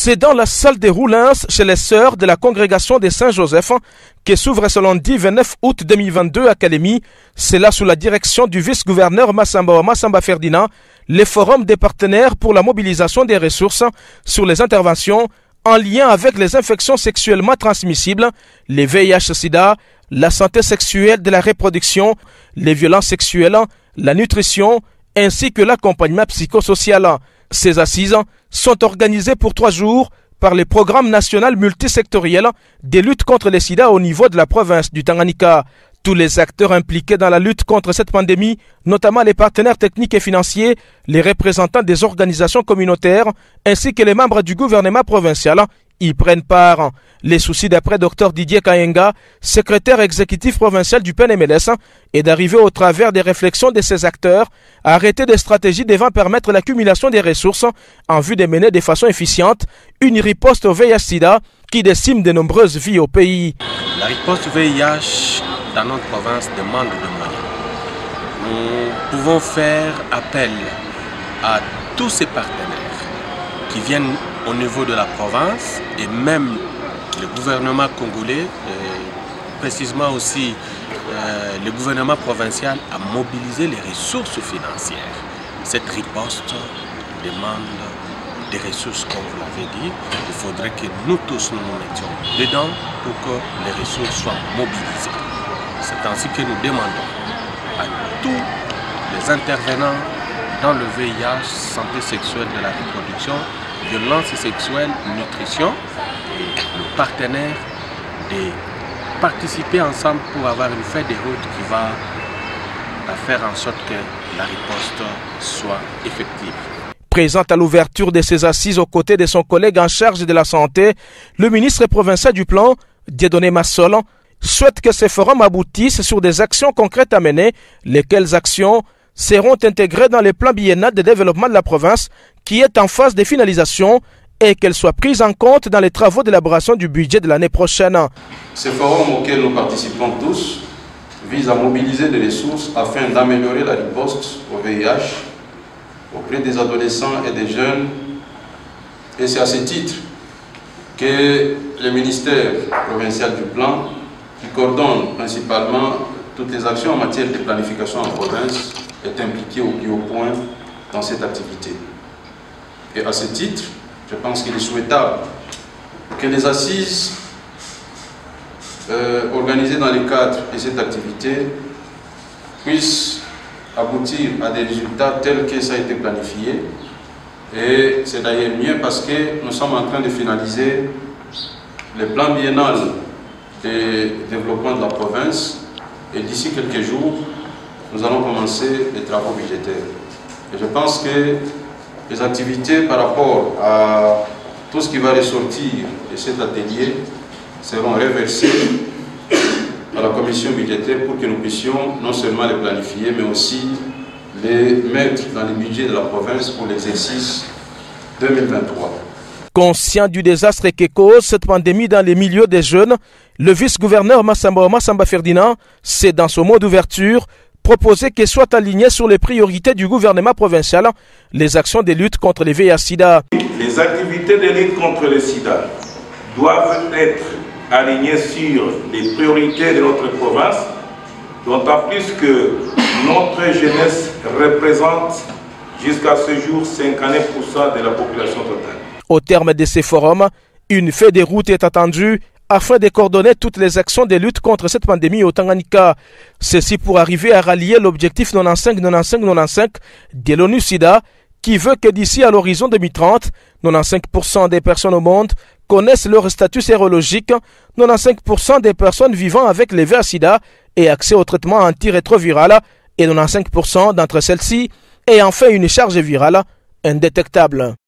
C'est dans la salle des Roulins, chez les sœurs de la congrégation des Saint-Joseph, qui s'ouvre ce lundi 29 août 2022 à Kalemi. C'est là, sous la direction du vice-gouverneur Massamba Ferdinand, les forums des partenaires pour la mobilisation des ressources sur les interventions en lien avec les infections sexuellement transmissibles, les VIH-Sida, la santé sexuelle de la reproduction, les violences sexuelles, la nutrition, ainsi que l'accompagnement psychosocial. Ces assises sont organisées pour 3 jours par le programme national multisectoriel de lutte contre le sida au niveau de la province du Tanganyika. Tous les acteurs impliqués dans la lutte contre cette pandémie, notamment les partenaires techniques et financiers, les représentants des organisations communautaires, ainsi que les membres du gouvernement provincial, y prennent part. Les soucis d'après Dr Didier Kayenga, secrétaire exécutif provincial du PNMLS, est d'arriver au travers des réflexions de ces acteurs à arrêter des stratégies devant permettre l'accumulation des ressources en vue de mener de façon efficiente une riposte au VIH-Sida qui décime de nombreuses vies au pays. La riposte VIH dans notre province demande de moyens. Nous pouvons faire appel à tous ces partenaires qui viennent au niveau de la province et même le gouvernement congolais, précisément aussi le gouvernement provincial, à mobiliser les ressources financières. Cette riposte demande des ressources, comme vous l'avez dit. Il faudrait que nous tous nous mettions dedans pour que les ressources soient mobilisées. C'est ainsi que nous demandons à tous les intervenants dans le VIH, santé sexuelle de la reproduction, violence sexuelle, nutrition, et le partenaire de participer ensemble pour avoir une feuille de route qui va faire en sorte que la riposte soit effective. Présente à l'ouverture de ces assises aux côtés de son collègue en charge de la santé, le ministre provincial du plan, Dieudonné Massol, souhaite que ces forums aboutissent sur des actions concrètes à mener, lesquelles actions seront intégrées dans le plan biennal de développement de la province qui est en phase de finalisation et qu'elles soient prises en compte dans les travaux d'élaboration du budget de l'année prochaine. Ces forums auxquels nous participons tous visent à mobiliser des ressources afin d'améliorer la riposte au VIH auprès des adolescents et des jeunes. Et c'est à ce titre que le ministère provincial du plan, qui coordonne principalement toutes les actions en matière de planification en province, est impliqué au plus haut point dans cette activité. Et à ce titre, je pense qu'il est souhaitable que les assises organisées dans le cadre de cette activité puissent aboutir à des résultats tels que ça a été planifié. Et c'est d'ailleurs mieux parce que nous sommes en train de finaliser le plan biennal de développement de la province et d'ici quelques jours, nous allons commencer les travaux budgétaires. Et je pense que les activités par rapport à tout ce qui va ressortir de cet atelier seront reversées à la commission budgétaire pour que nous puissions non seulement les planifier, mais aussi les mettre dans le budget de la province pour l'exercice 2023. Conscient du désastre que cause cette pandémie dans les milieux des jeunes, le vice-gouverneur Massamba Ferdinand s'est, dans son mot d'ouverture, proposé que soient alignées sur les priorités du gouvernement provincial les actions de lutte contre les VIH-Sida. Les activités de lutte contre le sida doivent être alignées sur les priorités de notre province, d'autant plus que notre jeunesse représente jusqu'à ce jour 59% de la population totale. Au terme de ces forums, une feuille de route est attendue afin de coordonner toutes les actions de lutte contre cette pandémie au Tanganyika. Ceci pour arriver à rallier l'objectif 95-95-95 de l'ONU-SIDA qui veut que d'ici à l'horizon 2030, 95% des personnes au monde connaissent leur statut sérologique, 95% des personnes vivant avec le VIH-Sida aient accès au traitement antirétroviral et 95% d'entre celles-ci aient enfin une charge virale indétectable.